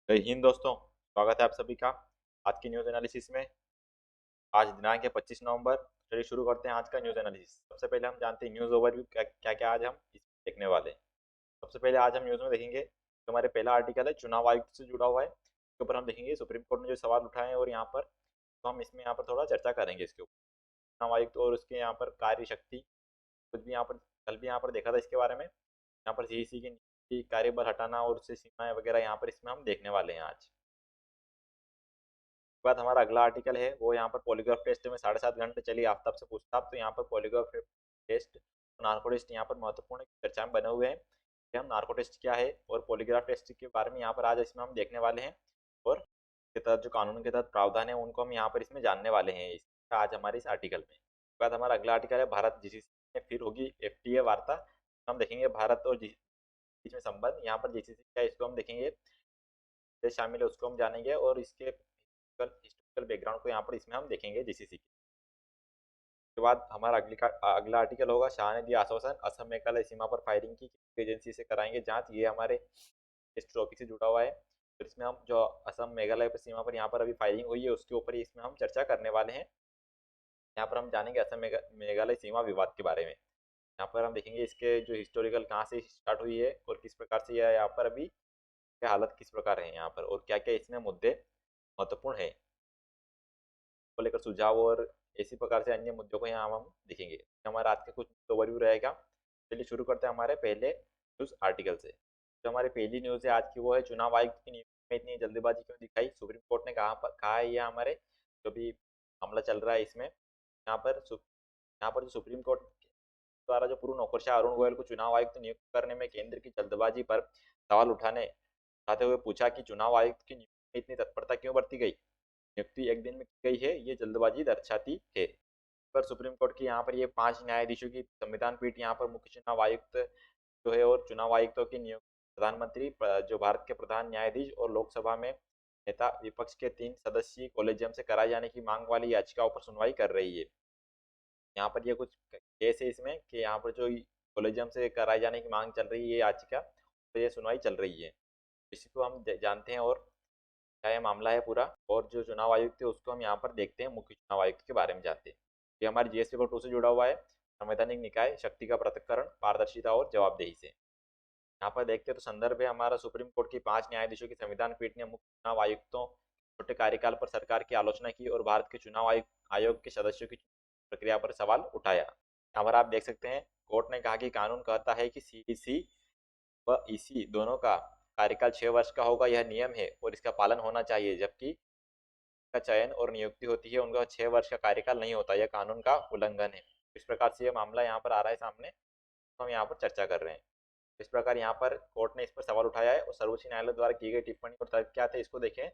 जय हिंद दोस्तों, स्वागत है आप सभी का आज की न्यूज़ एनालिसिस में। आज दिनांक है 25 नवंबर। चलिए शुरू करते हैं आज का न्यूज़ एनालिसिस। सबसे पहले हम जानते हैं न्यूज़ ओवरव्यू क्या क्या क्या आज हम इसमें देखने वाले हैं। सबसे पहले आज हम न्यूज़ में देखेंगे जो हमारे पहला आर्टिकल है चुनाव आयुक्त से जुड़ा हुआ है। इसके ऊपर हम देखेंगे सुप्रीम कोर्ट ने जो सवाल उठाए हैं और यहाँ पर तो हम इसमें यहाँ पर थोड़ा चर्चा करेंगे इसके ऊपर। चुनाव आयुक्त और उसके यहाँ पर कार्य शक्ति कुछ भी यहाँ पर कल भी यहाँ पर देखा था इसके बारे में। यहाँ पर सीईसी की कार्यबल हटाना और उससे सीमाएं वगैरह यहाँ पर इसमें हम देखने वाले हैं आज। बाद हमारा अगला आर्टिकल है वो यहाँ पर पॉलीग्राफ टेस्ट में 7.5 घंटे चली आफ्ताब से पूछताछ। तो यहाँ पर पॉलीग्राफ टेस्ट नार्को टेस्ट यहाँ पर महत्वपूर्ण चर्चा में बने हुए हैं कि हम नार्को टेस्ट क्या है और पॉलीग्राफ टेस्ट के बारे में यहाँ पर आज इसमें हम देखने वाले हैं। और के तहत जो कानून के तहत प्रावधान है उनको हम यहाँ पर इसमें जानने वाले हैं आज हमारे इस आर्टिकल में। उसके बाद हमारा अगला आर्टिकल है भारत जीसीसी में फिर होगी एफटीए वार्ता। हम देखेंगे भारत और बीच में संबंध, यहाँ पर जीसीसी क्या है इसको हम देखेंगे, देश शामिल है उसको हम जानेंगे और इसके हिस्टोरिकल बैकग्राउंड को यहाँ पर इसमें हम देखेंगे जीसीसी के। उसके बाद हमारा अगला आर्टिकल होगा शाह ने दिया आश्वासन असम मेघालय सीमा पर फायरिंग की एजेंसी से कराएंगे जांच। ये हमारे इस टॉपिक से जुड़ा हुआ है। तो इसमें हम जो असम मेघालय पर सीमा पर यहाँ पर अभी फायरिंग हुई है उसके ऊपर इसमें हम चर्चा करने वाले हैं। यहाँ पर हम जानेंगे असम मेघालय सीमा विवाद के बारे में। यहाँ पर हम देखेंगे इसके जो हिस्टोरिकल कहाँ से स्टार्ट हुई है और किस प्रकार से यह यहाँ पर अभी क्या हालत किस प्रकार है यहाँ पर और क्या क्या इसमें मुद्दे महत्वपूर्ण है को लेकर सुझाव और इसी प्रकार से अन्य मुद्दों को यहाँ हम देखेंगे। हमारा आज का कुछ ओवरव्यू रहेगा। चलिए शुरू करते हैं हमारे पहले न्यूज़ आर्टिकल से। जो हमारी पहली न्यूज़ है आज की वो है चुनाव आयुक्त की नियुक्ति में इतनी जल्दबाजी क्यों दिखाई। सुप्रीम कोर्ट ने कहा है यह हमारे जो भी मामला चल रहा है इसमें यहाँ पर जो सुप्रीम कोर्ट द्वारा जो पूर्व नौकरशाह अरुण गोयल को चुनाव आयुक्त नियुक्त करने में केंद्र की जल्दबाजी पर सवाल उठाते हुए पूछा कि चुनाव आयुक्त की नियुक्ति में इतनी तत्परता क्यों बरती गई। नियुक्ति एक दिन में की गई है, ये जल्दबाजी दर्शाती है। पर सुप्रीम कोर्ट की यहाँ पर ये 5 न्यायाधीशों की संविधान पीठ यहाँ पर मुख्य चुनाव आयुक्त जो है और चुनाव आयुक्तों की नियुक्ति प्रधानमंत्री जो भारत के प्रधान न्यायाधीश और लोकसभा में नेता विपक्ष के 3 सदस्यीय कॉलेजियम से कराए जाने की मांग वाली याचिकाओं पर सुनवाई कर रही है। यहाँ पर ये कुछ केस है इसमें कि यहाँ पर जो कॉलेजियम से कराए जाने की मांग चल रही है ये याचिका, तो ये सुनवाई चल रही है। इसी को हम जानते हैं और क्या ये मामला है पूरा और जो चुनाव आयुक्त है उसको हम यहाँ पर देखते हैं, मुख्य चुनाव आयुक्त के बारे में जानते हैं। ये हमारे जीएस पेपर 2 से जुड़ा हुआ है, संवैधानिक निकाय शक्ति का पृथक्करण पारदर्शिता और जवाबदेही से। यहाँ पर देखते हैं तो संदर्भ है हमारा सुप्रीम कोर्ट की 5 न्यायाधीशों की संविधान पीठ ने मुख्य चुनाव आयुक्तों छोटे कार्यकाल पर सरकार की आलोचना की और भारत के चुनाव आयोग के सदस्यों की प्रक्रिया पर सवाल उठाया। यहाँ पर आप देख सकते हैं कोर्ट ने कहा कि कानून कहता है कि सीईसी व ईसी दोनों का कार्यकाल 6 वर्ष का होगा, यह नियम है और इसका पालन होना चाहिए, जबकि का चयन और नियुक्ति होती है उनका 6 वर्ष का कार्यकाल नहीं होता, यह कानून का उल्लंघन है। इस प्रकार से यह मामला यहाँ पर आ रहा है सामने, तो हम यहाँ पर चर्चा कर रहे हैं। इस प्रकार यहाँ पर कोर्ट ने इस पर सवाल उठाया है और सर्वोच्च न्यायालय द्वारा की गई टिप्पणी और तर्क क्या थे इसको देखें।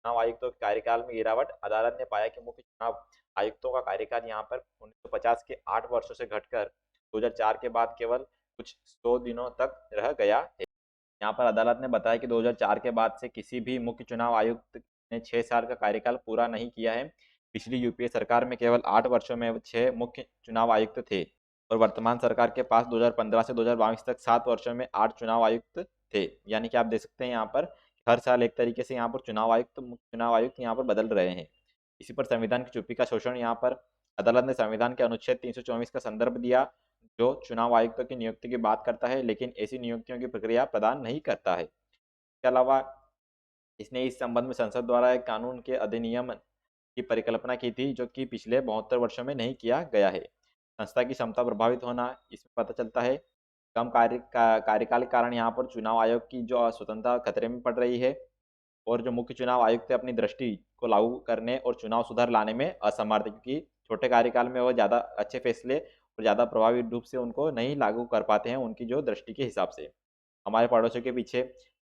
चुनाव आयुक्तों के कार्यकाल में गिरावट, अदालत ने पाया कि मुख्य चुनाव आयुक्तों का कार्यकाल यहाँ पर 1950 के 8 वर्षों से घटकर 2004 के बाद केवल कुछ 100 दिनों तक रह गया है। यहाँ पर अदालत ने बताया कि 2004 के बाद से किसी भी मुख्य चुनाव आयुक्त ने 6 साल का कार्यकाल पूरा नहीं किया है। पिछली यूपीए सरकार में केवल 8 वर्षों में 6 मुख्य चुनाव आयुक्त थे और वर्तमान सरकार के पास 2015 से 2022 तक 7 वर्षों में 8 चुनाव आयुक्त थे। यानी कि आप देख सकते हैं यहाँ पर हर साल एक तरीके से यहाँ पर मुख्य चुनाव आयुक्त यहाँ पर बदल रहे हैं। इसी पर संविधान की चुप्पी का शोषण, यहाँ पर अदालत ने संविधान के अनुच्छेद 324 का संदर्भ दिया जो चुनाव आयुक्तों की नियुक्ति की बात करता है लेकिन ऐसी नियुक्तियों की प्रक्रिया प्रदान नहीं करता है। इसके अलावा इसने इस संबंध में संसद द्वारा एक कानून के अधिनियम की परिकल्पना की थी जो कि पिछले 72 वर्षों में नहीं किया गया है। संस्था की क्षमता प्रभावित होना इसमें पता चलता है। कम कार्यकाल के कारण यहाँ पर चुनाव आयोग की जो स्वतंत्रता खतरे में पड़ रही है और जो मुख्य चुनाव आयुक्त है अपनी दृष्टि को लागू करने और चुनाव सुधार लाने में असमर्थ, क्योंकि छोटे कार्यकाल में वो ज़्यादा अच्छे फैसले और ज़्यादा प्रभावी रूप से उनको नहीं लागू कर पाते हैं उनकी जो दृष्टि के हिसाब से। हमारे पड़ोसियों के पीछे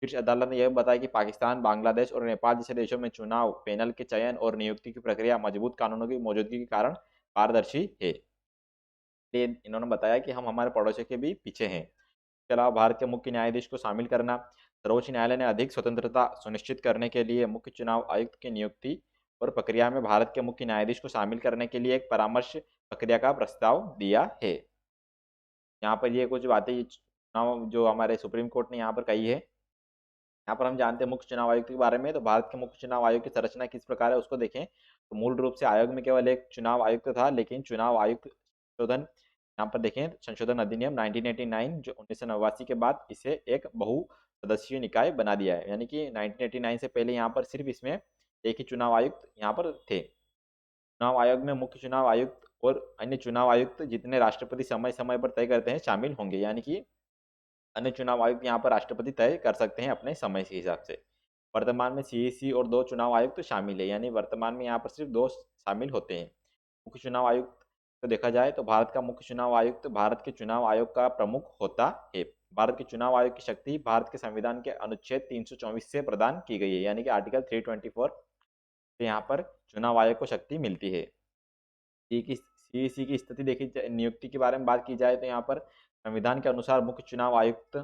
शीर्ष अदालत ने यह बताया कि पाकिस्तान, बांग्लादेश और नेपाल जैसे देशों में चुनाव पैनल के चयन और नियुक्ति की प्रक्रिया मजबूत कानूनों की मौजूदगी के कारण पारदर्शी है। इन्होंने बताया कि हम हमारे पड़ोसियों के भी पीछे हैं। इसके अलावा भारत के मुख्य न्यायाधीश को शामिल करना, सर्वोच्च न्यायालय ने अधिक स्वतंत्रता सुनिश्चित करने के लिए मुख्य चुनाव आयुक्त की नियुक्ति और प्रक्रिया में भारत के मुख्य न्यायाधीश को शामिल करने के लिए एक परामर्श प्रक्रिया का प्रस्ताव दिया है। यहाँ पर ये कुछ बातें चुनाव जो हमारे सुप्रीम कोर्ट ने यहाँ पर कही है। यहाँ पर हम जानते हैं मुख्य चुनाव आयुक्त के बारे में। तो भारत के मुख्य चुनाव आयोग की संरचना किस प्रकार है उसको देखें। तो मूल रूप से आयोग में केवल एक चुनाव आयुक्त था, लेकिन चुनाव आयुक्त संशोधन यहाँ पर देखें, संशोधन अधिनियम 1989 जो 1989 के बाद इसे एक बहु सदस्यीय निकाय बना दिया है। यानी कि 1989 से पहले यहाँ पर सिर्फ इसमें एक ही चुनाव आयुक्त यहाँ पर थे। चुनाव आयोग में मुख्य चुनाव आयुक्त और अन्य चुनाव आयुक्त जितने राष्ट्रपति समय समय पर तय करते हैं शामिल होंगे। यानी कि अन्य चुनाव आयुक्त यहाँ पर राष्ट्रपति तय कर सकते हैं अपने समय के हिसाब से। वर्तमान में सीईसी और 2 चुनाव आयुक्त तो शामिल है, यानी वर्तमान में यहाँ पर सिर्फ 2 शामिल होते हैं। मुख्य चुनाव आयुक्त तो देखा जाए तो भारत का मुख्य चुनाव आयुक्त भारत के चुनाव आयोग का प्रमुख होता है। भारत के चुनाव आयोग की शक्ति भारत के संविधान के अनुच्छेद 324 से प्रदान की गई है, यानी कि आर्टिकल 324 से यहाँ पर चुनाव आयोग को शक्ति मिलती है। सीईसी की स्थिति देखी नियुक्ति के बारे में बात की जाए तो यहाँ पर संविधान के अनुसार मुख्य चुनाव आयुक्त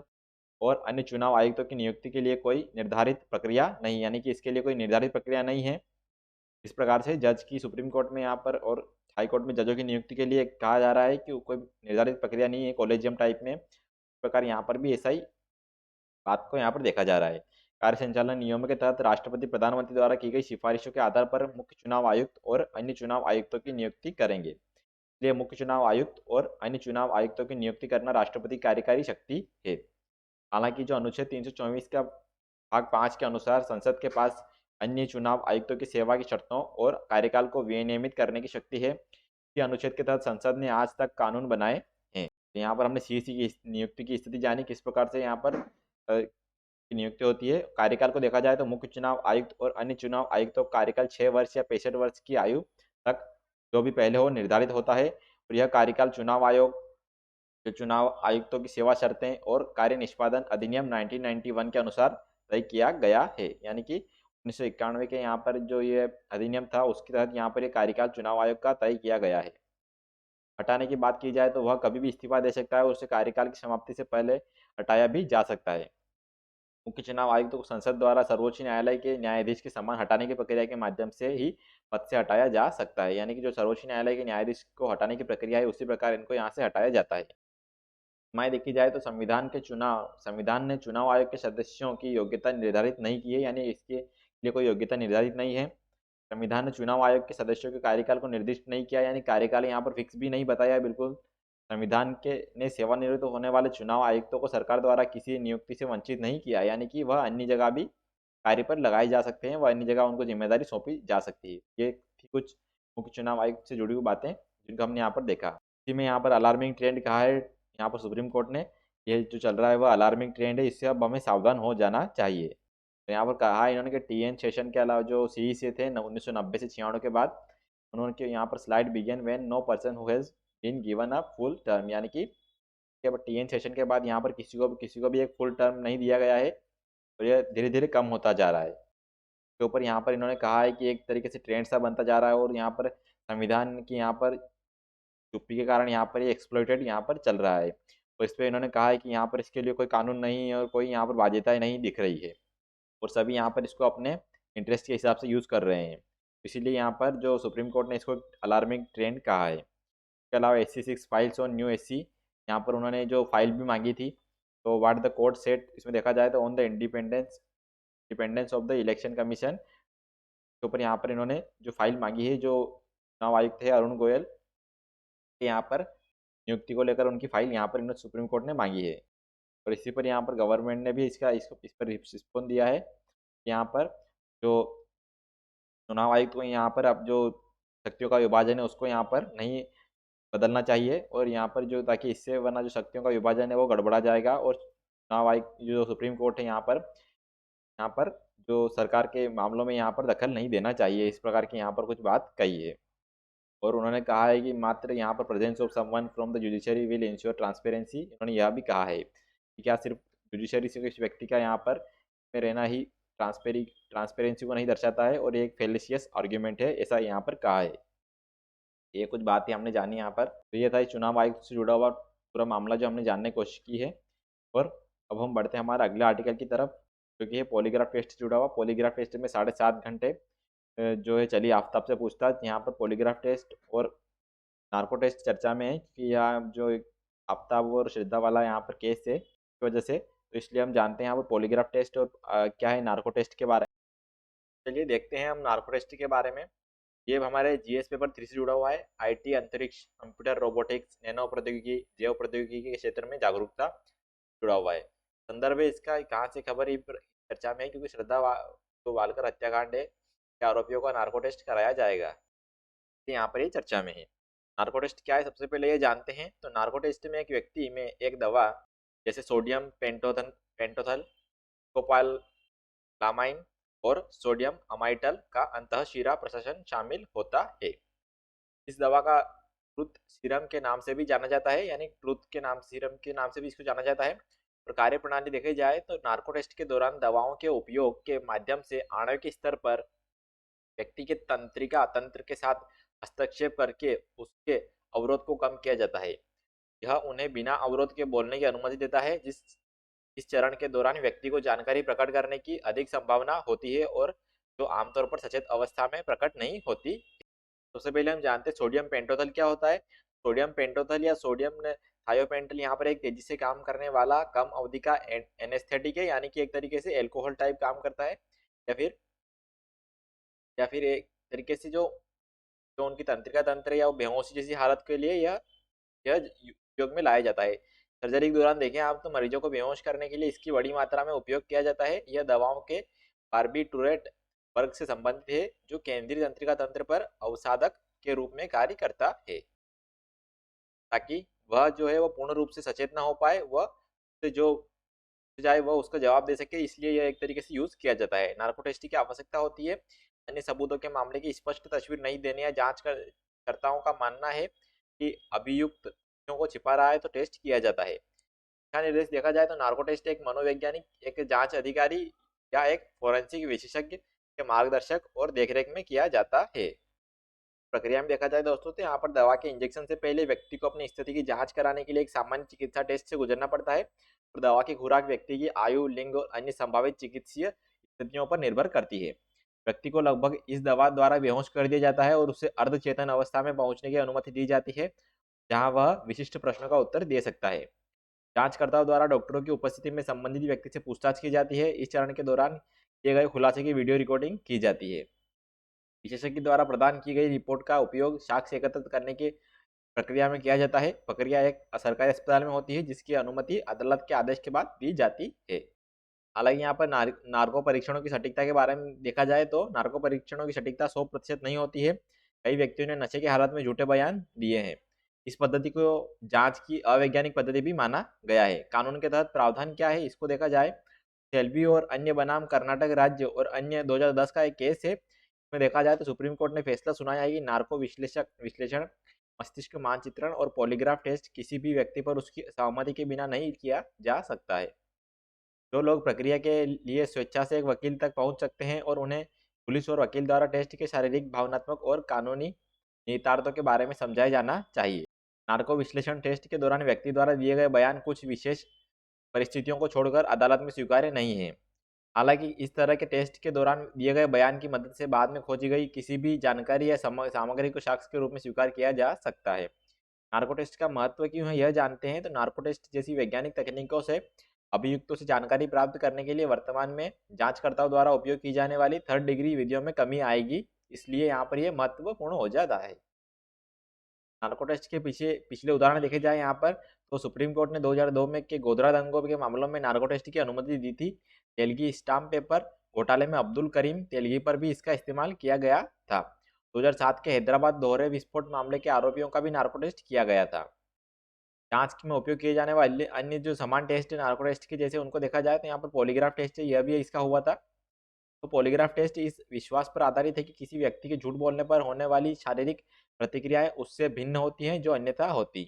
और अन्य चुनाव आयुक्तों की नियुक्ति के लिए कोई निर्धारित प्रक्रिया नहीं, यानी कि इसके लिए कोई निर्धारित प्रक्रिया नहीं है। इस प्रकार से जज की सुप्रीम कोर्ट में यहाँ पर और हाई कोर्ट में जजों की नियुक्ति के लिए कहा जा रहा है कि कोई निर्धारित प्रक्रिया नहीं है कॉलेजियम टाइप में। इस प्रकार यहाँ पर भी ऐसा ही बात को यहाँ पर देखा जा रहा है। कार्य संचालन नियमों के तहत राष्ट्रपति प्रधानमंत्री द्वारा की गई सिफारिशों के आधार पर मुख्य चुनाव आयुक्त और अन्य चुनाव आयुक्तों की नियुक्ति करेंगे। इसलिए मुख्य चुनाव आयुक्त और अन्य चुनाव आयुक्तों की नियुक्ति करना राष्ट्रपति कार्यकारी शक्ति है। हालांकि जो अनुच्छेद 324 का भाग 5 के अनुसार संसद के पास अन्य चुनाव आयुक्तों की सेवा की शर्तों और कार्यकाल को विनियमित करने की शक्ति है। इसी अनुच्छेद के तहत संसद ने आज तक कानून बनाए हैं। तो यहाँ पर हमने सीईसी की नियुक्ति की स्थिति जानी, किस प्रकार से यहाँ पर नियुक्ति होती है। कार्यकाल को देखा जाए तो मुख्य चुनाव आयुक्त और अन्य चुनाव आयुक्तों का कार्यकाल 6 वर्ष या 65 वर्ष की आयु तक जो भी पहले हो निर्धारित होता है। और यह कार्यकाल चुनाव आयोग जो चुनाव आयुक्तों की सेवा शर्तें और कार्य निष्पादन अधिनियम 1991 के अनुसार तय किया गया है। यानी कि 1991 के यहाँ पर जो ये अधिनियम था उसके तहत यहाँ पर ये कार्यकाल चुनाव आयोग का तय किया गया है। हटाने की बात की जाए तो वह कभी भी इस्तीफा दे सकता है और उसे कार्यकाल की समाप्ति से पहले हटाया भी जा सकता है। मुख्य चुनाव आयुक्त को संसद द्वारा सर्वोच्च न्यायालय के न्यायाधीश के समान हटाने की प्रक्रिया के माध्यम से ही पद से हटाया जा सकता है। यानी कि जो सर्वोच्च न्यायालय के न्यायाधीश को हटाने की प्रक्रिया है उसी प्रकार इनको यहाँ से हटाया जाता है। मैं देखी जाए तो संविधान ने चुनाव आयोग के सदस्यों की योग्यता निर्धारित नहीं की है, यानी इसके लिए कोई योग्यता निर्धारित नहीं है। संविधान ने चुनाव आयोग के सदस्यों के कार्यकाल को निर्दिष्ट नहीं किया, यानी कार्यकाल यहाँ पर फिक्स भी नहीं बताया बिल्कुल। संविधान के ने सेवानिवृत्त होने वाले चुनाव आयुक्तों को सरकार द्वारा किसी नियुक्ति से वंचित नहीं किया, यानी कि वह अन्य जगह भी कार्य पर लगाए जा सकते हैं, वह अन्य जगह उनको जिम्मेदारी सौंपी जा सकती है। ये थी कुछ मुख्य चुनाव आयुक्त से जुड़ी हुई बातें जिनको हमने यहाँ पर देखा। इसी में यहाँ पर अलार्मिंग ट्रेंड कहा है यहाँ पर सुप्रीम कोर्ट ने, ये जो चल रहा है वह अलार्मिंग ट्रेंड है, इससे अब हमें सावधान हो जाना चाहिए। तो यहाँ पर कहा है इन्होंने कि टीएन सेशन के अलावा जो सीई से थे 1990 से 96 के बाद उन्होंने यहाँ पर slide begin when no person who has been given a full term, यानी कि टीएन सेशन के बाद यहाँ पर किसी को भी एक फुल टर्म नहीं दिया गया है और यह धीरे धीरे कम होता जा रहा है। के ऊपर यहाँ पर इन्होंने कहा है कि एक तरीके से ट्रेंड सा बनता जा रहा है और यहाँ पर संविधान की यहाँ पर चुप्पी के कारण यहाँ पर ये एक्सप्लॉइटेड यहाँ पर चल रहा है। तो इस पर इन्होंने कहा है कि यहाँ पर इसके लिए कोई कानून नहीं है और कोई यहाँ पर बाध्यताएं नहीं दिख रही है और सभी यहाँ पर इसको अपने इंटरेस्ट के हिसाब से यूज़ कर रहे हैं। इसीलिए यहाँ पर जो सुप्रीम कोर्ट ने इसको अलार्मिंग ट्रेंड कहा है। इसके अलावा SC6 files on new SC यहाँ पर उन्होंने जो फाइल भी मांगी थी, तो व्हाट द कोर्ट सेट इसमें देखा जाए तो on the independence of the election commission के ऊपर यहाँ पर इन्होंने जो फाइल मांगी है, जो चुनाव आयुक्त है अरुण गोयल के यहाँ पर नियुक्ति को लेकर उनकी फाइल यहाँ पर इन्होंने सुप्रीम कोर्ट ने मांगी है। और इसी पर यहाँ पर गवर्नमेंट ने भी इस पर रिस्पॉन्स दिया है। यहाँ पर जो चुनाव आयुक्त को यहाँ पर अब जो शक्तियों का विभाजन है उसको यहाँ पर नहीं बदलना चाहिए और यहाँ पर जो ताकि इससे वरना जो शक्तियों का विभाजन है वो गड़बड़ा जाएगा और चुनाव आयुक्त जो सुप्रीम कोर्ट है यहाँ पर जो सरकार के मामलों में यहाँ पर दखल नहीं देना चाहिए, इस प्रकार की यहाँ पर कुछ बात कही है। और उन्होंने कहा है कि मात्र यहाँ पर presence of someone from the judiciary will ensure transparency. उन्होंने यह भी कहा है कि क्या सिर्फ जुडिशरी से किसी व्यक्ति का यहाँ पर में रहना ही ट्रांसपेरेंसी को नहीं दर्शाता है और ये एक फेलिशियस आर्ग्यूमेंट है, ऐसा यहाँ पर कहा है। ये कुछ बातें हमने जानी यहाँ पर। तो ये था चुनाव आयुक्त से जुड़ा हुआ पूरा मामला जो हमने जानने की कोशिश की है। और अब हम बढ़ते हैं हमारे अगले आर्टिकल की तरफ जो कि है पॉलीग्राफ टेस्ट से जुड़ा हुआ। पॉलीग्राफ टेस्ट में 7.5 घंटे जो है चलिए आफ्ताब से पूछताछ। यहाँ पर पॉलीग्राफ टेस्ट और नार्को टेस्ट चर्चा में है कि यहाँ जो आफ्ताब और श्रद्धा वाला यहाँ पर केस है इस वजह से, तो इसलिए हम जानते हैं यहाँ पर पॉलीग्राफ टेस्ट और क्या है नार्को टेस्ट के बारे में। चलिए देखते हैं हम नार्को टेस्ट के बारे में। ये हमारे जीएस पेपर 3 से जुड़ा हुआ है। आईटी, अंतरिक्ष, कंप्यूटर, रोबोटिक्स, नैनो प्रौद्योगिकी, जैव प्रौद्योगिकी के क्षेत्र में जागरूकता जुड़ा हुआ है। संदर्भ है इसका, कहाँ से खबर चर्चा में है, क्योंकि तो वालकर हत्याकांड है के आरोपियों का नार्को टेस्ट कराया जाएगा, तो यहाँ पर ये चर्चा में है। नार्को टेस्ट क्या है सबसे पहले ये जानते हैं। तो नार्को टेस्ट में एक व्यक्ति में एक दवा जैसे सोडियम पेंटोथल, कोपाइलामाइन और सोडियम अमाइटल का अंतःशिरा प्रशासन शामिल होता है। इस दवा का ट्रुथ सीरम के नाम से भी जाना जाता है, यानी ट्रुथ के नाम सीरम के नाम से भी इसको जाना जाता है। और कार्य प्रणाली देखी जाए तो नार्को टेस्ट के दौरान दवाओं के उपयोग के माध्यम से आणविक स्तर पर व्यक्ति के तंत्रिका तंत्र के साथ हस्तक्षेप करके उसके अवरोध को कम किया जाता है। यह उन्हें बिना अवरोध के बोलने की अनुमति देता है, इस चरण के दौरान व्यक्ति को जानकारी प्रकट करने की अधिक संभावना होती है और जो आमतौर पर सचेत अवस्था में प्रकट नहीं होती। सबसे पहले हम जानते हैं सोडियम पेंटोथल क्या होता है। सोडियम पेंटोथल या सोडियम थायोपेंटल यहाँ पर एक तेजी से काम करने वाला कम अवधि का एनेस्थेटिक है, यानी कि एक तरीके से एल्कोहल टाइप काम करता है, या फिर एक तरीके से जो जो उनकी तंत्रिका तंत्र या बेहोशी जैसी हालत के लिए यह उपयोग में लाया जाता है। सर्जरी के दौरान देखें आप तो मरीजों को बेहोश करने के लिए इसकी बड़ी मात्रा में उपयोग किया जाता है। यह दवाओं के बार्बिटूरेट वर्ग से संबंधित है जो केंद्रीय तंत्रिका तंत्र पर अवसादक के रूप में कार्य करता है, ताकि वह जो है वो पूर्ण रूप से सचेत ना हो पाए, वह जो जाए वह उसका जवाब दे सके, इसलिए यह एक तरीके से यूज किया जाता है। नार्को टेस्ट की आवश्यकता होती है अन्य सबूतों के मामले की स्पष्ट तस्वीर नहीं देने या जांचकर्ताओं का मानना है कि अभियुक्त को छिपा रहा है तो टेस्ट किया जाता है। क्या निर्देश देखा जाए तो नार्को टेस्ट एक मनोवैज्ञानिक, एक जांच अधिकारी या एक फोरेंसिक विशेषज्ञ के मार्गदर्शक और देखरेख में किया जाता है। प्रक्रिया में देखा जाए दोस्तों तो यहाँ पर दवा के इंजेक्शन से पहले व्यक्ति को अपनी स्थिति की जांच कराने के लिए एक सामान्य चिकित्सा टेस्ट से गुजरना पड़ता है और दवा की खुराक व्यक्ति की आयु, लिंग और अन्य संभावित चिकित्सीय स्थितियों पर निर्भर करती है। व्यक्ति को लगभग इस दवा द्वारा बेहोश कर दिया जाता है और उसे अर्धचेतन अवस्था में पहुंचने की अनुमति दी जाती है, जहां वह विशिष्ट प्रश्नों का उत्तर दे सकता है। जांचकर्ताओं द्वारा डॉक्टरों की उपस्थिति में संबंधित व्यक्ति से पूछताछ की जाती है। इस चरण के दौरान किए गए खुलासे की वीडियो रिकॉर्डिंग की जाती है। विशेषज्ञ द्वारा प्रदान की गई रिपोर्ट का उपयोग साक्ष्य एकत्रित करने की प्रक्रिया में किया जाता है। प्रक्रिया एक सरकारी अस्पताल में होती है जिसकी अनुमति अदालत के आदेश के बाद दी जाती है। हालांकि यहाँ पर नार्को परीक्षणों की सटीकता के बारे में देखा जाए तो नार्को परीक्षणों की सटीकता 100% नहीं होती है। कई व्यक्तियों ने नशे की हालत में झूठे बयान दिए हैं। इस पद्धति को जांच की अवैज्ञानिक पद्धति भी माना गया है। कानून के तहत प्रावधान क्या है इसको देखा जाए, सेल्वी और अन्य बनाम कर्नाटक राज्य और अन्य 2010 का एक केस है। इसमें देखा जाए तो सुप्रीम कोर्ट ने फैसला सुनाया है कि नार्को विश्लेषण, मस्तिष्क मानचित्रण और पॉलीग्राफ टेस्ट किसी भी व्यक्ति पर उसकी सहमति के बिना नहीं किया जा सकता है। जो लोग प्रक्रिया के लिए स्वेच्छा से एक वकील तक पहुंच सकते हैं और उन्हें पुलिस और वकील द्वारा टेस्ट के शारीरिक, भावनात्मक और कानूनी निहितार्थों के बारे में समझाया जाना चाहिए। नार्को विश्लेषण टेस्ट के दौरान व्यक्ति द्वारा दिए गए बयान कुछ विशेष परिस्थितियों को छोड़कर अदालत में स्वीकार्य नहीं है। हालांकि इस तरह के टेस्ट के दौरान दिए गए बयान की मदद से बाद में खोजी गई किसी भी जानकारी या सामग्री को साक्ष्य के रूप में स्वीकार किया जा सकता है। नार्को टेस्ट का महत्व क्यों है यह जानते हैं तो नार्को टेस्ट जैसी वैज्ञानिक तकनीकों से अभियुक्तों से जानकारी प्राप्त करने के लिए वर्तमान में जांचकर्ताओं द्वारा उपयोग की जाने वाली 3rd डिग्री विधियों में कमी आएगी, इसलिए यहाँ पर यह महत्वपूर्ण हो जाता है। नार्को टेस्ट के पिछले उदाहरण देखे जाए यहाँ पर तो सुप्रीम कोर्ट ने 2002 में के गोधरा दंगों के मामलों में नार्को टेस्ट की अनुमति दी थी। तेलगी स्टाम्प पेपर घोटाले में अब्दुल करीम तेलगी पर भी इसका इस्तेमाल किया गया था। 2007 के हैदराबाद दोहरे विस्फोट मामले के आरोपियों का भी नार्को टेस्ट किया गया था। जांच में उपयोग किए जाने वाले अन्य जो समान टेस्ट है नार्को टेस्ट के जैसे उनको देखा जाए तो यहाँ पर पॉलीग्राफ टेस्ट है, यह भी इसका हुआ था। तो पॉलीग्राफ टेस्ट इस विश्वास पर आधारित है कि किसी व्यक्ति के झूठ बोलने पर होने वाली शारीरिक प्रतिक्रियाएं उससे भिन्न होती हैं जो अन्यथा होती,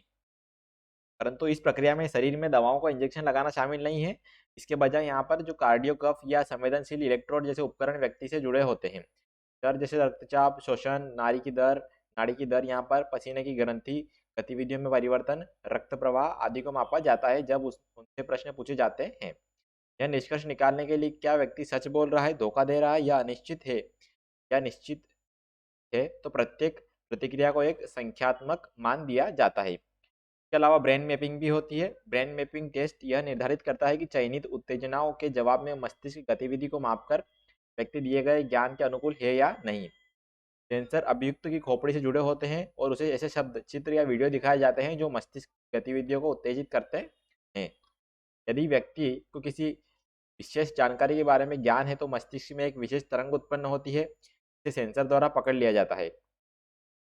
परंतु इस प्रक्रिया में शरीर में दवाओं का इंजेक्शन लगाना शामिल नहीं है। इसके बजाय यहाँ पर जो कार्डियोकफ या संवेदनशील इलेक्ट्रोड जैसे उपकरण व्यक्ति से जुड़े होते हैं। दर जैसे रक्तचाप, शोषण, नाड़ी की दर, यहाँ पर पसीने की ग्रंथि गतिविधियों में परिवर्तन, रक्त प्रवाह आदि को मापा जाता है जब उनसे प्रश्न पूछे जाते हैं। यह निष्कर्ष निकालने के लिए क्या व्यक्ति सच बोल रहा है, धोखा दे रहा है या अनिश्चित है या निश्चित है, तो प्रत्येक प्रतिक्रिया को एक संख्यात्मक मान दिया जाता है। इसके अलावा ब्रेन मैपिंग भी होती है। ब्रेन मैपिंग टेस्ट यह निर्धारित करता है कि चयनित उत्तेजनाओं के जवाब में मस्तिष्क की गतिविधि को मापकर व्यक्ति दिए गए ज्ञान के अनुकूल है या नहीं। सेंसर अभियुक्त की खोपड़ी से जुड़े होते हैं और उसे ऐसे शब्द, चित्र या वीडियो दिखाए जाते हैं जो मस्तिष्क गतिविधियों को उत्तेजित करते हैं। यदि व्यक्ति को किसी विशेष जानकारी के बारे में ज्ञान है तो मस्तिष्क में एक विशेष तरंग उत्पन्न होती है, इसे सेंसर द्वारा पकड़ लिया जाता है।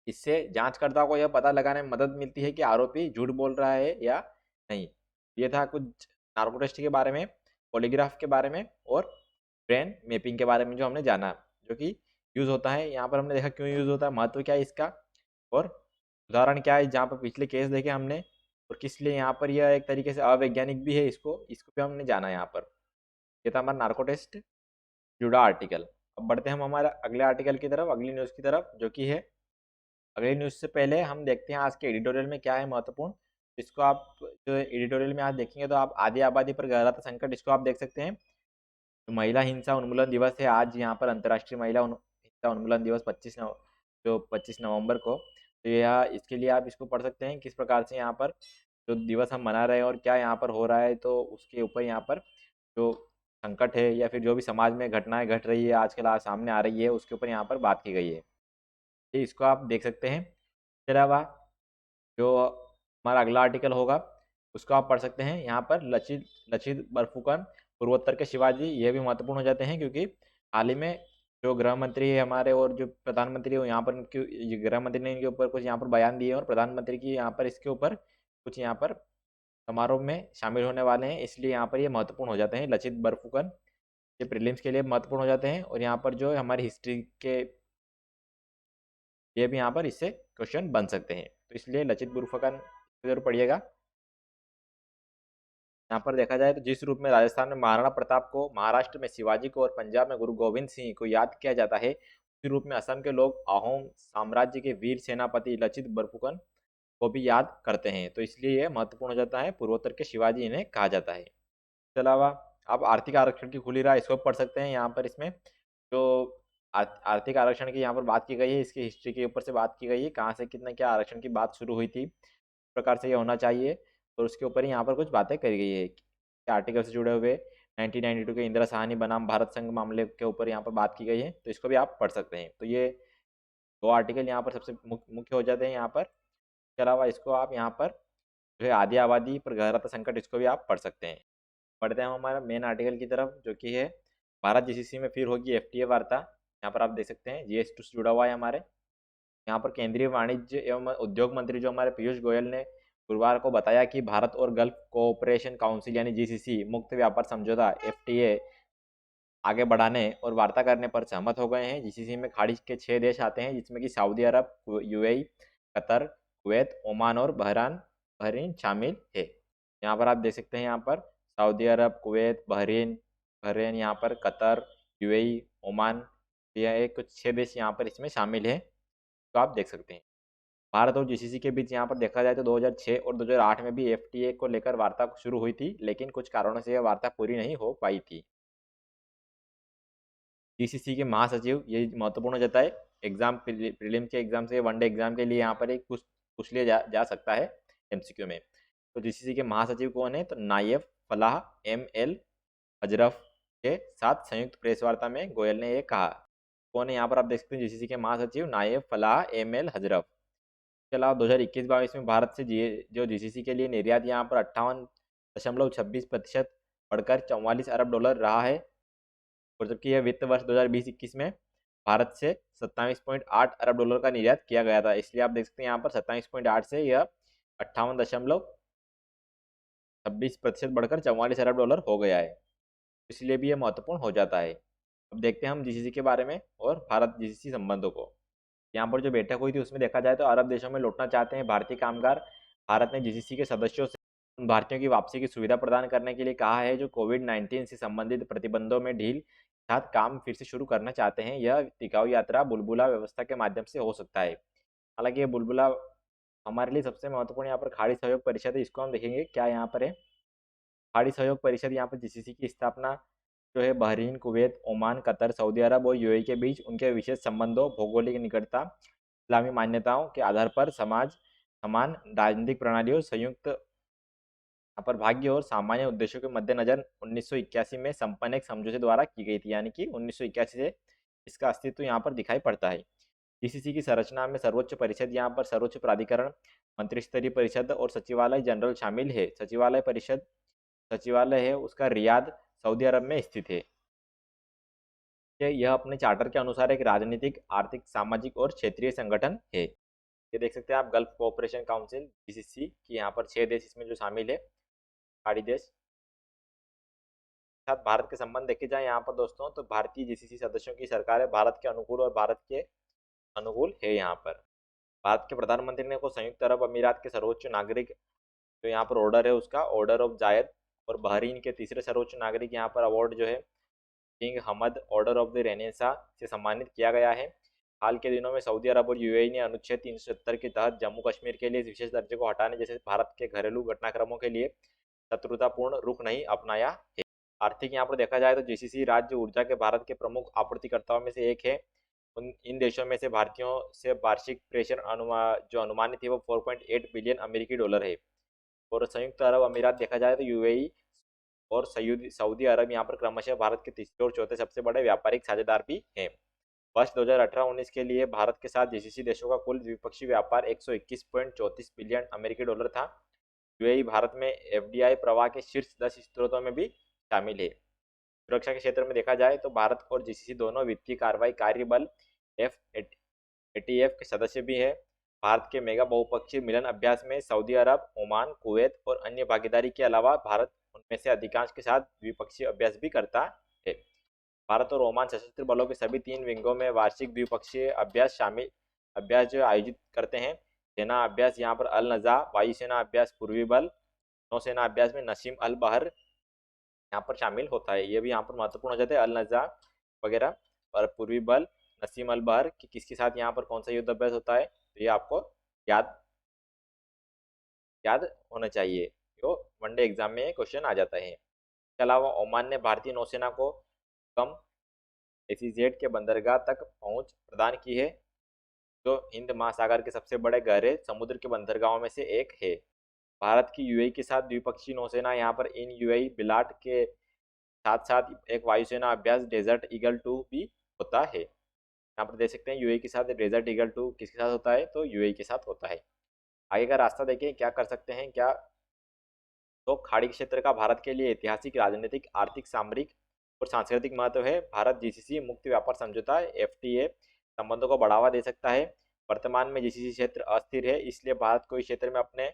इससे जांचकर्ता को यह पता लगाने में मदद मिलती है कि आरोपी झूठ बोल रहा है या नहीं। ये था कुछ नार्को टेस्ट के बारे में, पॉलीग्राफ के बारे में और ब्रेन मैपिंग के बारे में जो हमने जाना, जो कि यूज़ होता है। यहाँ पर हमने देखा क्यों यूज़ होता है, महत्व क्या है इसका, और उदाहरण क्या है जहाँ पर पिछले केस देखे हमने, और किस लिए यहाँ पर यह एक तरीके से अवैज्ञानिक भी है, इसको भी हमने जाना यहाँ पर। ये था हमारा नार्को टेस्ट जुड़ा आर्टिकल। अब बढ़ते हैं हम हमारा अगले आर्टिकल की तरफ, अगली न्यूज़ की तरफ, जो कि है, अगली न्यूज़ से पहले हम देखते हैं आज के एडिटोरियल में क्या है महत्वपूर्ण। इसको आप जो एडिटोरियल में आज देखेंगे तो आप आधी आबादी पर गहराता संकट, इसको आप देख सकते हैं। तो महिला हिंसा उन्मूलन दिवस है आज, यहाँ पर अंतर्राष्ट्रीय महिला हिंसा उन्मूलन दिवस 25 नवंबर को। तो यह इसके लिए आप इसको पढ़ सकते हैं किस प्रकार से यहाँ पर जो दिवस हम मना रहे हैं और क्या यहाँ पर हो रहा है, तो उसके ऊपर यहाँ पर जो संकट है या फिर जो भी समाज में घटनाएं घट रही है आजकल आज सामने आ रही है, उसके ऊपर यहाँ पर बात की गई है। तो इसको आप देख सकते हैं। इसके अलावा जो हमारा अगला आर्टिकल होगा उसको आप पढ़ सकते हैं। यहाँ पर लचित लचित बरफुकन पूर्वोत्तर के शिवाजी, ये भी महत्वपूर्ण हो जाते हैं क्योंकि हाल ही में जो गृह मंत्री है हमारे और जो प्रधानमंत्री है यहाँ पर गृह मंत्री ने इनके ऊपर कुछ यहाँ पर बयान दिए और प्रधानमंत्री की यहाँ पर इसके ऊपर कुछ यहाँ पर समारोह में शामिल होने वाले हैं, इसलिए यहाँ पर ये महत्वपूर्ण हो जाते हैं। लचित बरफुकन ये प्रीलिम्स के लिए महत्वपूर्ण हो जाते हैं और यहाँ पर जो हमारी हिस्ट्री के ये भी यहाँ पर इससे क्वेश्चन बन सकते हैं, तो इसलिए लचित बरफुकन जरूर पढ़िएगा। यहाँ पर देखा जाए तो जिस रूप में राजस्थान में महाराणा प्रताप को, महाराष्ट्र में शिवाजी को और पंजाब में गुरु गोविंद सिंह को याद किया जाता है, उसी रूप में असम के लोग अहोम साम्राज्य के वीर सेनापति लचित बरफुकन को भी याद करते हैं, तो इसलिए यह महत्वपूर्ण हो जाता है। पूर्वोत्तर के शिवाजी इन्हें कहा जाता है। इसके अलावा आप आर्थिक आरक्षण की खुली राह, इसको पढ़ सकते हैं। यहाँ पर इसमें जो आर्थिक आरक्षण की यहाँ पर बात की गई है, इसकी हिस्ट्री के ऊपर से बात की गई है, कहाँ से कितना क्या आरक्षण की बात शुरू हुई थी, किस प्रकार से ये होना चाहिए, और उसके ऊपर ही यहाँ पर कुछ बातें करी गई है। आर्टिकल से जुड़े हुए 1992 के इंदिरा साहनी बनाम भारत संघ मामले के ऊपर यहाँ पर बात की गई है, तो इसको भी आप पढ़ सकते हैं। तो ये दो आर्टिकल यहाँ पर सबसे मुख्य हो जाते हैं यहाँ पर। इसके अलावा इसको आप यहाँ पर जो है आधी आबादी पर गहराता संकट, इसको भी आप पढ़ सकते हैं। बढ़ते हैं हमारा मेन आर्टिकल की तरफ, जो कि है भारत जीसीसी में फिर होगी एफटीए वार्ता। यहाँ पर आप देख सकते हैं GS2 से जुड़ा हुआ है हमारे। यहाँ पर केंद्रीय वाणिज्य एवं उद्योग मंत्री जो हमारे पीयूष गोयल ने गुरुवार को बताया कि भारत और गल्फ कोऑपरेशन काउंसिल यानी GCC मुक्त व्यापार समझौता FTA आगे बढ़ाने और वार्ता करने पर सहमत हो गए हैं। GCC में खाड़ी के 6 देश आते हैं, जिसमें कि सऊदी अरब, UAE, कतर, कुवैत, ओमान और बहरीन शामिल है। यहाँ पर आप देख सकते हैं, यहाँ पर सऊदी अरब, कुवैत, बहरीन यहाँ पर कतर, UAE, ओमान, यह कुछ 6 देश यहाँ पर इसमें शामिल है, तो आप देख सकते हैं। भारत और GCC के बीच यहाँ पर देखा जाए तो 2006 और 2008 में भी FTA को लेकर वार्ता शुरू हुई थी, लेकिन कुछ कारणों से यह वार्ता पूरी नहीं हो पाई थी। GCC के महासचिव, ये महत्वपूर्ण हो जाता है एग्जाम प्रीलिम के एग्जाम से, वनडे एग्जाम के लिए यहाँ पर एक पूछ लिया जा सकता है MCQ में। तो GCC के महासचिव कौन है, तो नायब फलाह ML हजरफ के साथ संयुक्त प्रेस वार्ता में गोयल ने ये कहा। कौन है यहाँ पर आप देख सकते हैं, GCC के महासचिव नायब फलाह ML हजरफ। इसके अलावा 2021-22 में भारत से जो GCC के लिए निर्यात यहाँ पर 58.26% बढ़कर $44 अरब रहा है, और जबकि यह वित्त वर्ष 2020-21 में भारत से $27.8 अरब का निर्यात किया गया था। इसलिए आप देख सकते हैं यहाँ पर 27.8 से यह 58.26% बढ़कर $44 अरब हो गया है, इसलिए भी यह महत्वपूर्ण हो जाता है। अब देखते हैं हम GCC के बारे में और भारत GCC संबंधों को। यहाँ पर जो बैठक हुई थी उसमें देखा जाए तो अरब देशों में लौटना चाहते हैं भारतीय कामगार। भारत ने GCC के सदस्यों से उन भारतीयों की वापसी की सुविधा प्रदान करने के लिए कहा है जो कोविड-19 से संबंधित प्रतिबंधों में ढील के साथ काम फिर से शुरू करना चाहते हैं। यह टिकाऊ यात्रा बुलबुला व्यवस्था के माध्यम से हो सकता है। हालांकि ये बुलबुला हमारे लिए सबसे महत्वपूर्ण यहाँ पर खाड़ी सहयोग परिषद है, इसको हम देखेंगे क्या यहाँ पर है। खाड़ी सहयोग परिषद यहाँ पर GCC की स्थापना जो है Bahrain, Kuwait, Oman, Qatar, Saudi Arab और UAE के बीच उनके विशेष संबंधों, भौगोलिक निकटता, इस्लामी मान्यताओं के आधार पर समाज समान राजनीतिक प्रणाली और संयुक्त अपर और सामान्य उद्देश्यों के मद्देनजर 1981 में संपन्न एक समझौते द्वारा की गई थी, यानी कि 1981 से इसका अस्तित्व यहाँ पर दिखाई पड़ता है। जीसीसी की संरचना में सर्वोच्च परिषद, यहाँ पर सर्वोच्च प्राधिकरण, मंत्रिस्तरीय परिषद और सचिवालय जनरल शामिल है। सचिवालय परिषद सचिवालय है उसका रियाद सऊदी अरब में स्थित है। यह अपने चार्टर के अनुसार एक राजनीतिक, आर्थिक, सामाजिक और क्षेत्रीय संगठन है। ये देख सकते हैं आप गल्फ कोऑपरेशन काउंसिल जीसीसी की यहाँ पर 6 देश इसमें जो शामिल है, पहाड़ी देश। साथ भारत के संबंध देखे जाए यहाँ पर दोस्तों, तो भारतीय जीसीसी सदस्यों की सरकार है भारत के अनुकूल और भारत के अनुकूल है। यहाँ पर भारत के प्रधानमंत्री ने को संयुक्त अरब अमीरात के सर्वोच्च नागरिक जो यहाँ पर ऑर्डर है उसका ऑर्डर ऑफ जायद, और बहरीन के तीसरे सर्वोच्च नागरिक यहाँ पर अवार्ड जो है king Hamad order of the Renaissance से सम्मानित किया गया है। हाल के दिनों में सऊदी अरब और यूएई ने अनुच्छेद 370 के तहत जम्मू कश्मीर के लिए विशेष दर्जे को हटाने जैसे भारत के घरेलू घटनाक्रमों के लिए शत्रुतापूर्ण रुख नहीं अपनाया है। आर्थिक यहाँ पर देखा जाए तो जीसीसी राज्य ऊर्जा के भारत के प्रमुख आपूर्तिकर्ताओं में से एक है। इन देशों में से भारतीयों से वार्षिक प्रेशर जो अनुमानित है वो 4.8 बिलियन अमेरिकी डॉलर है। और संयुक्त अरब अमीरात देखा जाए तो यूएई और सऊदी अरब यहाँ पर क्रमशः भारत के तीसरे और चौथे सबसे बड़े व्यापारिक साझेदार भी हैं। वर्ष 2018-19 के लिए भारत के साथ जीसीसी देशों का कुल द्विपक्षीय व्यापार 121.34 बिलियन अमेरिकी डॉलर था। यूएई भारत में एफडीआई प्रवाह के शीर्ष 10 स्रोतों में भी शामिल है। सुरक्षा के क्षेत्र में देखा जाए तो भारत और जीसीसी दोनों वित्तीय कार्रवाई कार्य बल एटीएफ के सदस्य भी है। भारत के मेगा बहुपक्षीय मिलन अभ्यास में सऊदी अरब, ओमान, कुवैत और अन्य भागीदारी के अलावा भारत उनमें से अधिकांश के साथ द्विपक्षीय अभ्यास भी करता है। भारत और ओमान सशस्त्र बलों के सभी 3 विंगों में वार्षिक द्विपक्षीय अभ्यास जो आयोजित करते हैं। सेना अभ्यास यहाँ पर अल नज़ा, वायुसेना अभ्यास पूर्वी बल, नौसेना अभ्यास में नसीम अल बहर यहाँ पर शामिल होता है। ये भी यहाँ पर महत्वपूर्ण हो जाता है, अल नज़ा वगैरह और पूर्वी बल, नसीम अल बहर कि किसके साथ यहाँ पर कौन सा युद्ध अभ्यास होता है, तो ये आपको याद होना चाहिए। तो वनडे एग्जाम में क्वेश्चन आ जाता है। इसके अलावा ओमान ने भारतीय नौसेना को कम एसीजेड के बंदरगाह तक पहुंच प्रदान की है, जो हिंद महासागर के सबसे बड़े गहरे समुद्र के बंदरगाहों में से एक है। भारत की यूएई के साथ द्विपक्षीय नौसेना यहाँ पर इन यूएई बिलाट के साथ साथ एक वायुसेना अभ्यास डेजर्ट ईगल 2 भी होता है। यहाँ पर देख सकते हैं यूएई के साथ डेजर्ट ईगल 2 किसके साथ होता है, तो यूएई के साथ होता है। आगे का रास्ता देखें क्या कर सकते हैं क्या, तो खाड़ी क्षेत्र का भारत के लिए ऐतिहासिक, राजनीतिक, आर्थिक, सामरिक और सांस्कृतिक महत्व है। भारत जीसीसी मुक्त व्यापार समझौता एफटीए संबंधों को बढ़ावा दे सकता है। वर्तमान में जीसीसी क्षेत्र अस्थिर है, इसलिए भारत को इस क्षेत्र में अपने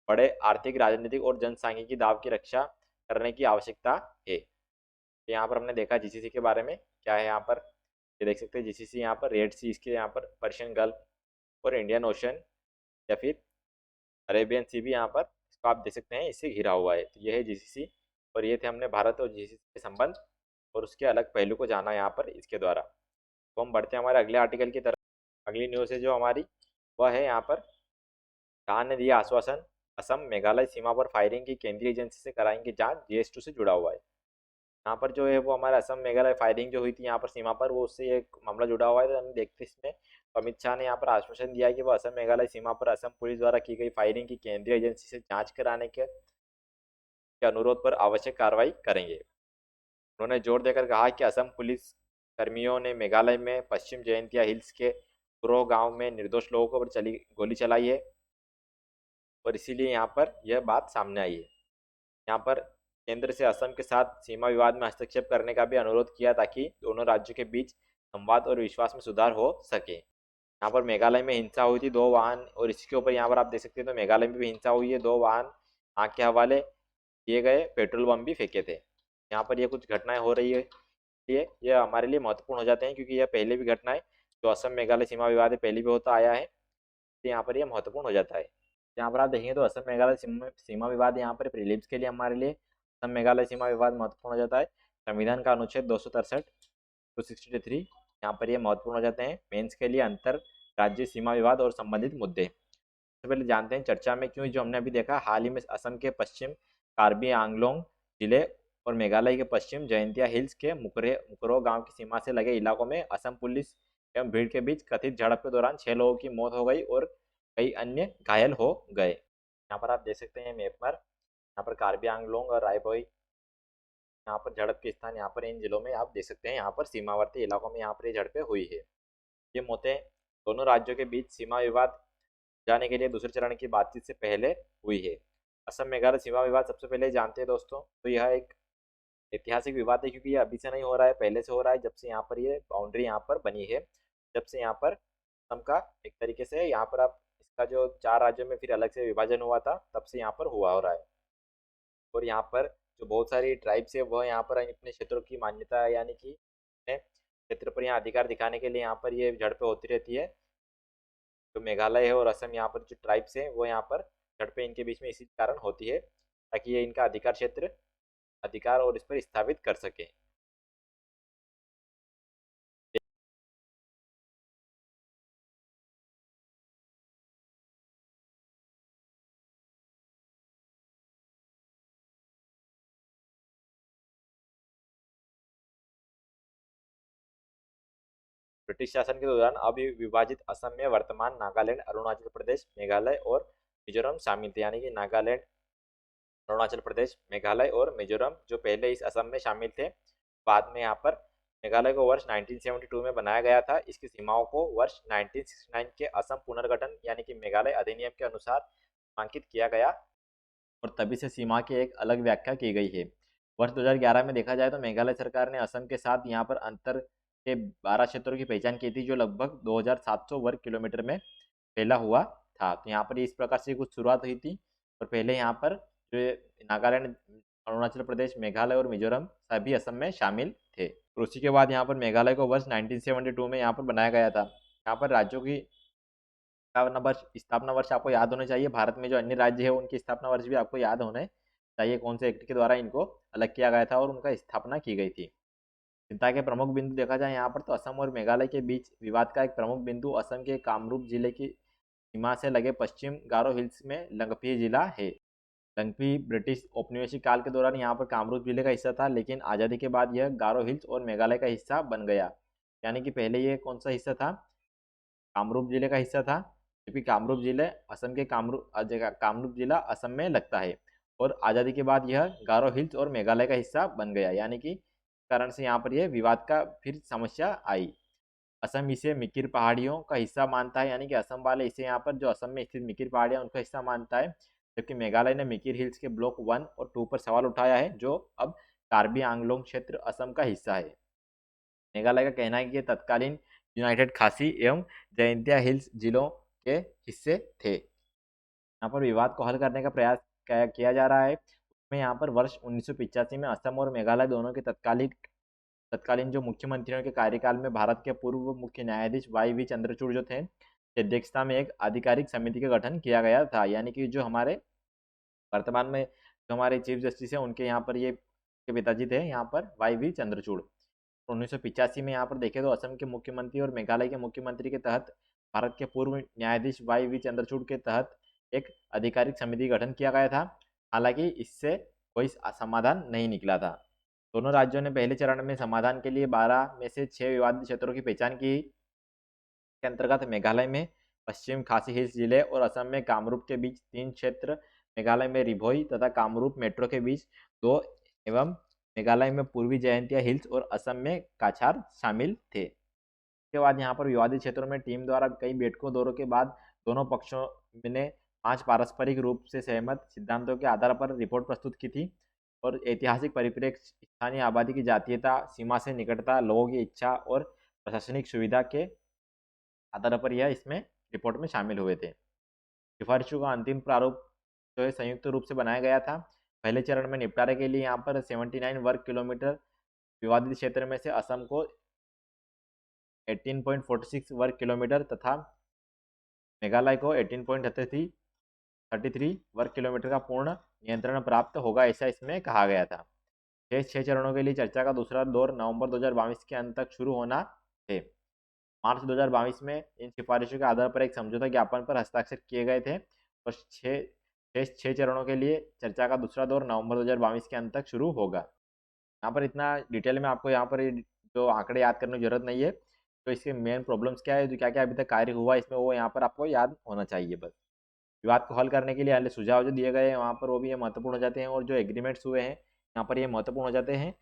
बड़े आर्थिक, राजनीतिक और जनसांख्यिकी दाव की रक्षा करने की आवश्यकता है। यहाँ पर हमने देखा जीसीसी के बारे में क्या है। यहाँ पर ये देख सकते हैं जीसीसी यहाँ पर रेड सी, इसके यहाँ पर पर्शियन गल्फ और इंडियन ओशन या फिर अरेबियन सी भी यहाँ पर इसको आप देख सकते हैं, इससे घिरा हुआ है। तो ये है जीसीसी, और ये थे हमने भारत और जीसीसी के संबंध और उसके अलग पहलू को जाना यहाँ पर इसके द्वारा। तो हम बढ़ते हैं हमारे अगले आर्टिकल की तरफ। अगली न्यूज़ है जो हमारी वह है यहाँ पर, शाह ने दिया आश्वासन, असम मेघालय सीमा पर फायरिंग की केंद्रीय एजेंसी से कराएंगे जांच, जीएस2 से जुड़ा हुआ है। यहाँ पर जो है वो हमारा असम मेघालय फायरिंग जो हुई थी यहाँ पर सीमा पर, वो उससे एक मामला जुड़ा हुआ है। तो हम देखते हैं इसमें, तो अमित शाह ने यहाँ पर आश्वासन दिया है कि वो असम मेघालय सीमा पर असम पुलिस द्वारा की गई फायरिंग की केंद्रीय एजेंसी से जांच कराने के अनुरोध पर आवश्यक कार्रवाई करेंगे। उन्होंने जोर देकर कहा कि असम पुलिस कर्मियों ने मेघालय में पश्चिम जयंतिया हिल्स के कुरो गांव में निर्दोष लोगों पर गोली चलाई है, और इसीलिए यहाँ पर यह बात सामने आई है। यहाँ पर केंद्र से असम के साथ सीमा विवाद में हस्तक्षेप करने का भी अनुरोध किया, ताकि दोनों राज्यों के बीच संवाद और विश्वास में सुधार हो सके। यहाँ पर मेघालय में हिंसा हुई थी, 2 वाहन, और इसके ऊपर यहाँ पर आप देख सकते हैं तो मेघालय में भी हिंसा हुई है, 2 वाहन आग के हवाले किए गए, पेट्रोल बम भी फेंके थे। यहाँ पर ये कुछ घटनाएं हो रही है, ये हमारे लिए महत्वपूर्ण हो जाते हैं, क्योंकि यह पहले भी घटनाएं जो असम मेघालय सीमा विवाद है पहले भी होता आया है, तो यहाँ पर यह महत्वपूर्ण हो जाता है। यहाँ पर आप देखेंगे तो असम मेघालय सीमा विवाद यहाँ पर प्रीलिम्स के लिए हमारे लिए असम मेघालय सीमा विवाद महत्वपूर्ण हो जाता है। संविधान का अनुच्छेद 263 263 यहाँ पर ये महत्वपूर्ण हो जाते हैं। मेंस के लिए अंतर राज्य सीमा विवाद और संबंधित मुद्दे। सबसे पहले जानते हैं चर्चा में क्यों, जो हमने अभी देखा हाल ही में असम के पश्चिम कार्बी आंगलोंग जिले और मेघालय के पश्चिम जयंतिया हिल्स के मुकरो गांव की सीमा से लगे इलाकों में असम पुलिस एवं भीड़ के बीच कथित झड़प के दौरान 6 लोगों की मौत हो गई और कई अन्य घायल हो गए। यहाँ पर आप देख सकते हैं मैप पर, यहाँ पर कार्बी आंगलोंग और रायभोई, यहाँ पर झड़प के स्थान यहाँ पर इन जिलों में आप देख सकते हैं। यहाँ पर सीमावर्ती इलाकों में यहाँ पर ये झड़पें हुई है। ये मौतें दोनों राज्यों के बीच सीमा विवाद जाने के लिए दूसरे चरण की बातचीत से पहले हुई है। असम मेघालय सीमा विवाद सबसे पहले जानते हैं दोस्तों, तो यह एक ऐतिहासिक विवाद है, क्योंकि ये अभी से नहीं हो रहा है, पहले से हो रहा है। जब से यहाँ पर ये बाउंड्री यहाँ पर बनी है, जब से यहाँ पर असम का एक तरीके से यहाँ पर अब इसका जो 4 राज्यों में फिर अलग से विभाजन हुआ था, तब से यहाँ पर हुआ हो रहा है। और यहाँ पर जो बहुत सारी ट्राइब्स है वह यहाँ पर अपने क्षेत्रों की मान्यता, यानी कि अपने क्षेत्र पर यहाँ अधिकार दिखाने के लिए यहाँ पर ये झड़पें होती रहती है। जो मेघालय है और असम, यहाँ पर जो ट्राइब्स है वो यहाँ पर झड़पें इनके बीच में इसी कारण होती है, ताकि ये इनका अधिकार क्षेत्र अधिकार और इस पर स्थापित कर सके। ब्रिटिश शासन के दौरान अविभाजित असम में वर्तमान नागालैंड, अरुणाचल प्रदेश, मेघालय और मिजोरम शामिल थे। यानी कि नागालैंड, अरुणाचल प्रदेश, मेघालय और मिजोरम जो पहले इस असम में शामिल थे, बाद में यहाँ पर मेघालय को वर्ष 1972 में बनाया गया था। इसकी सीमाओं को वर्ष 1969 के असम पुनर्गठन यानी कि मेघालय अधिनियम के अनुसार नामांकित किया गया, और तभी से सीमा की एक अलग व्याख्या की गई है। वर्ष 2011 में देखा जाए तो मेघालय सरकार ने असम के साथ यहाँ पर अंतर के 12 क्षेत्रों की पहचान की थी, जो लगभग 2700 वर्ग किलोमीटर में फैला हुआ था। तो यहाँ पर इस प्रकार से कुछ शुरुआत हुई थी, और पहले यहाँ पर जो नागालैंड, अरुणाचल प्रदेश, मेघालय और मिजोरम सभी असम में शामिल थे। और उसी के बाद यहाँ पर मेघालय को वर्ष 1972 में यहाँ पर बनाया गया था। यहाँ पर राज्यों की स्थापना वर्ष आपको याद होने चाहिए। भारत में जो अन्य राज्य है उनकी स्थापना वर्ष भी आपको याद होने चाहिए, कौन से एक्ट के द्वारा इनको अलग किया गया था और उनका स्थापना की गई थी। चिंता के प्रमुख बिंदु देखा जाए यहाँ पर, तो असम और मेघालय के बीच विवाद का एक प्रमुख बिंदु असम के कामरूप जिले की सीमा से लगे पश्चिम गारो हिल्स में लंगपी जिला है। लंगपी ब्रिटिश औपनिवेशिक काल के दौरान यहाँ पर कामरूप जिले का हिस्सा था, लेकिन आज़ादी के बाद यह गारो हिल्स और मेघालय का हिस्सा बन गया। यानी कि पहले ये कौन सा हिस्सा था, कामरूप जिले का हिस्सा था, क्योंकि कामरूप जिले असम के कामरूप जिला असम में लगता है, और आज़ादी के बाद यह गारो हिल्स और मेघालय का हिस्सा बन गया। यानी कि कारण से यहाँ पर यह विवाद का फिर समस्या आई। असम इसे मिकिर पहाड़ियों का हिस्सा मानता है, यानी कि असम वाले इसे यहाँ पर जो असम में स्थित मिकिर पहाड़ियाँ उनका हिस्सा मानता है, जबकि मेघालय ने मिकिर हिल्स के ब्लॉक 1 और 2 पर सवाल उठाया है, जो अब कार्बी आंगलोंग क्षेत्र असम का हिस्सा है। मेघालय का कहना है कि ये तत्कालीन यूनाइटेड खासी एवं जयंतिया हिल्स जिलों के हिस्से थे। यहाँ पर विवाद को हल करने का प्रयास किया जा रहा है। उसमें यहाँ पर वर्ष 1985 में असम और मेघालय दोनों के तत्कालीन जो मुख्यमंत्रियों के कार्यकाल में भारत के पूर्व मुख्य न्यायाधीश वाई वी चंद्रचूड़ जो थे, की अध्यक्षता में एक आधिकारिक समिति का गठन किया गया था। यानी कि जो हमारे वर्तमान में जो हमारे चीफ जस्टिस है, उनके यहाँ पर ये के पिताजी थे यहाँ पर वाई वी चंद्रचूड़। 1985 में यहाँ पर देखें तो असम के मुख्यमंत्री और मेघालय के मुख्यमंत्री के तहत भारत के पूर्व न्यायाधीश वाई वी चंद्रचूड़ के तहत एक आधिकारिक समिति गठन किया गया था। हालांकि इससे कोई समाधान नहीं निकला था। दोनों राज्यों ने पहले चरण में समाधान के लिए 12 में से 6 विवादित क्षेत्रों की पहचान की। के अंतर्गत मेघालय में पश्चिम खासी हिल्स जिले और असम में कामरूप के बीच 3 क्षेत्र, मेघालय में रिभोई तथा कामरूप मेट्रो के बीच 2 एवं मेघालय में पूर्वी जयंतिया हिल्स और असम में काछार शामिल थे। इसके बाद यहाँ पर विवादित क्षेत्रों में टीम द्वारा कई बैठकों दौरों के बाद दोनों पक्षों ने 5 पारस्परिक रूप से सहमत सिद्धांतों के आधार पर रिपोर्ट प्रस्तुत की थी, और ऐतिहासिक परिप्रेक्ष्य, स्थानीय आबादी की जातीयता, सीमा से निकटता, लोगों की इच्छा और प्रशासनिक सुविधा के आधार पर यह इसमें रिपोर्ट में शामिल हुए थे। सिफारिशों का अंतिम प्रारूप जो है संयुक्त रूप से बनाया गया था। पहले चरण में निपटारे के लिए यहाँ पर 79 वर्ग किलोमीटर विवादित क्षेत्र में से असम को 18.46 वर्ग किलोमीटर तथा मेघालय को 18.33 वर्ग किलोमीटर का पूर्ण नियंत्रण प्राप्त होगा, ऐसा इसमें कहा गया था। शेष 6 चरणों के लिए चर्चा का दूसरा दौर नवंबर 2022 के अंत तक शुरू होना है। मार्च 2022 में इन सिफारिशों के आधार पर एक समझौता ज्ञापन पर हस्ताक्षर किए गए थे, और शेष 6 चरणों के लिए चर्चा का दूसरा दौर नवंबर 2022 के अंत तक शुरू होगा। यहाँ पर इतना डिटेल में आपको यहाँ पर जो आंकड़े याद करने की जरूरत नहीं है। तो इसके मेन प्रॉब्लम्स क्या है, जो क्या क्या अभी तक कार्य हुआ इसमें, वो यहाँ पर आपको याद होना चाहिए बस। विवाद को हल करने के लिए हाल सुझाव जो दिए गए हैं वहाँ पर वो भी ये महत्वपूर्ण हो जाते हैं, और जो एग्रीमेंट्स हुए हैं यहाँ पर ये महत्वपूर्ण हो जाते हैं।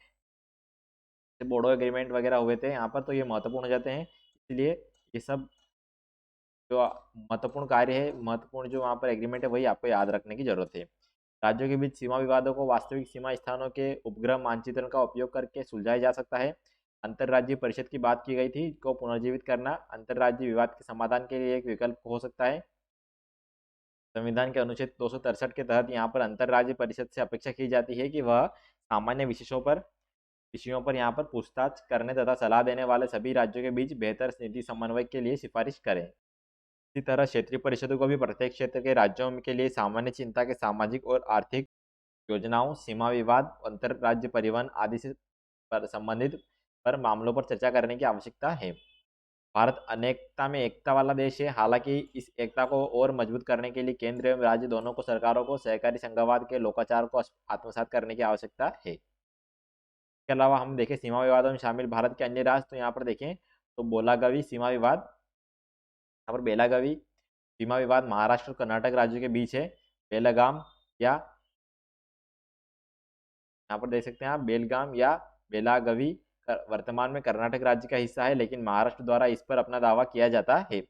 बोडो एग्रीमेंट वगैरह हुए थे यहाँ पर, तो ये महत्वपूर्ण हो जाते हैं। इसलिए ये सब जो महत्वपूर्ण कार्य है, महत्वपूर्ण जो वहाँ पर एग्रीमेंट है, वही आपको याद रखने की जरूरत है। राज्यों के बीच सीमा विवादों को वास्तविक सीमा स्थानों के उपग्रह मानचित्रण का उपयोग करके सुलझाया जा सकता है। अंतर्राज्यीय परिषद की बात की गई थी, को पुनर्जीवित करना अंतर्राज्यीय विवाद के समाधान के लिए एक विकल्प हो सकता है। संविधान के अनुच्छेद 263 के तहत यहाँ पर अंतर्राज्यीय परिषद से अपेक्षा की जाती है कि वह सामान्य विषयों पर यहाँ पर पूछताछ करने तथा सलाह देने वाले सभी राज्यों के बीच बेहतर नीति समन्वय के लिए सिफारिश करें। इसी तरह क्षेत्रीय परिषदों को भी प्रत्येक क्षेत्र के राज्यों के लिए सामान्य चिंता के सामाजिक और आर्थिक योजनाओं, सीमा विवाद, अंतर राज्य परिवहन आदि से संबंधित पर मामलों पर चर्चा करने की आवश्यकता है। भारत अनेकता में एकता वाला देश है। हालांकि इस एकता को और मजबूत करने के लिए केंद्र एवं राज्य दोनों को सरकारों को सहकारी संघवाद के लोकाचार को आत्मसात करने की आवश्यकता है। इसके अलावा हम देखें सीमा विवादों में शामिल भारत के अन्य राज्य, तो यहाँ पर देखें तो बोलागवी सीमा विवाद, यहाँ पर बेलागवी सीमा विवाद महाराष्ट्र और कर्नाटक राज्यों के बीच है। बेलगाम या यहाँ पर देख सकते हैं आप बेलगाम या बेलागवी वर्तमान में कर्नाटक राज्य का हिस्सा है, लेकिन महाराष्ट्र द्वारा इस पर अपना दावा किया जाता है।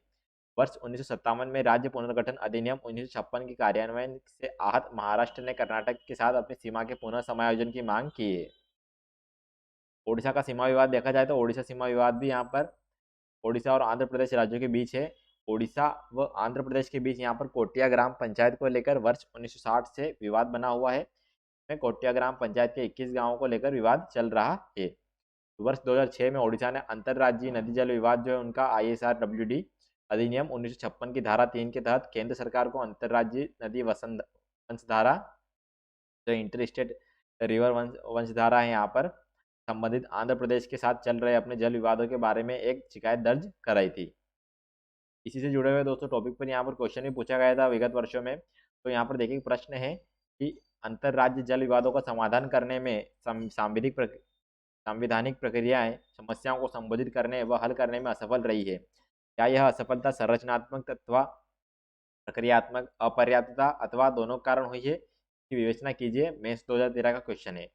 वर्ष 1957 में राज्य पुनर्गठन अधिनियम 1956 के कार्यान्वयन से आहत महाराष्ट्र ने कर्नाटक के साथ अपनी सीमा के पुनः समायोजन की मांग की है। ओडिशा का सीमा विवाद देखा जाए तो ओडिशा सीमा विवाद भी यहाँ पर ओडिशा और आंध्र प्रदेश राज्यों के बीच है। ओडिशा व आंध्र प्रदेश के बीच यहाँ पर कोटिया ग्राम पंचायत को लेकर वर्ष 1960 से विवाद बना हुआ है। में कोटिया ग्राम पंचायत के 21 गांवों को लेकर विवाद चल रहा है। वर्ष 2006 में ओडिशा ने अंतर्राज्यीय नदी जल विवाद जो है उनका ISRWD अधिनियम 1956 की धारा 3 के तहत केंद्र सरकार को अंतर्राज्यीय नदी वंशधारा जो इंटर स्टेट रिवर वंशधारा है यहाँ पर संबंधित आंध्र प्रदेश के साथ चल रहे अपने जल विवादों के बारे में एक शिकायत दर्ज कराई थी। इसी से जुड़े हुए दोस्तों टॉपिक पर यहाँ पर क्वेश्चन भी पूछा गया था विगत वर्षों में। तो यहाँ पर देखिए प्रश्न है कि अंतर्राज्य जल विवादों का समाधान करने में संवैधानिक प्रक्रियाएं समस्याओं को संबोधित करने व हल करने में असफल रही है। क्या यह असफलता संरचनात्मक अथवा प्रक्रियात्मक अपर्याप्तता अथवा दोनों कारण हुई है, इसकी विवेचना कीजिए। मेंस 2013 का क्वेश्चन है।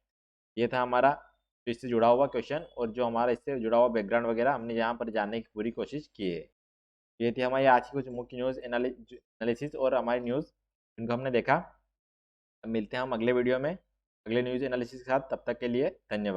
ये था हमारा तो इससे जुड़ा हुआ क्वेश्चन, और जो हमारा इससे जुड़ा हुआ बैकग्राउंड वगैरह हमने यहाँ पर जानने की पूरी कोशिश की है। ये थी हमारी आज की कुछ मुख्य न्यूज़ एनालिसिस और हमारी न्यूज़ जिनको हमने देखा। अब मिलते हैं हम अगले वीडियो में अगले न्यूज़ एनालिसिस के साथ। तब तक के लिए धन्यवाद।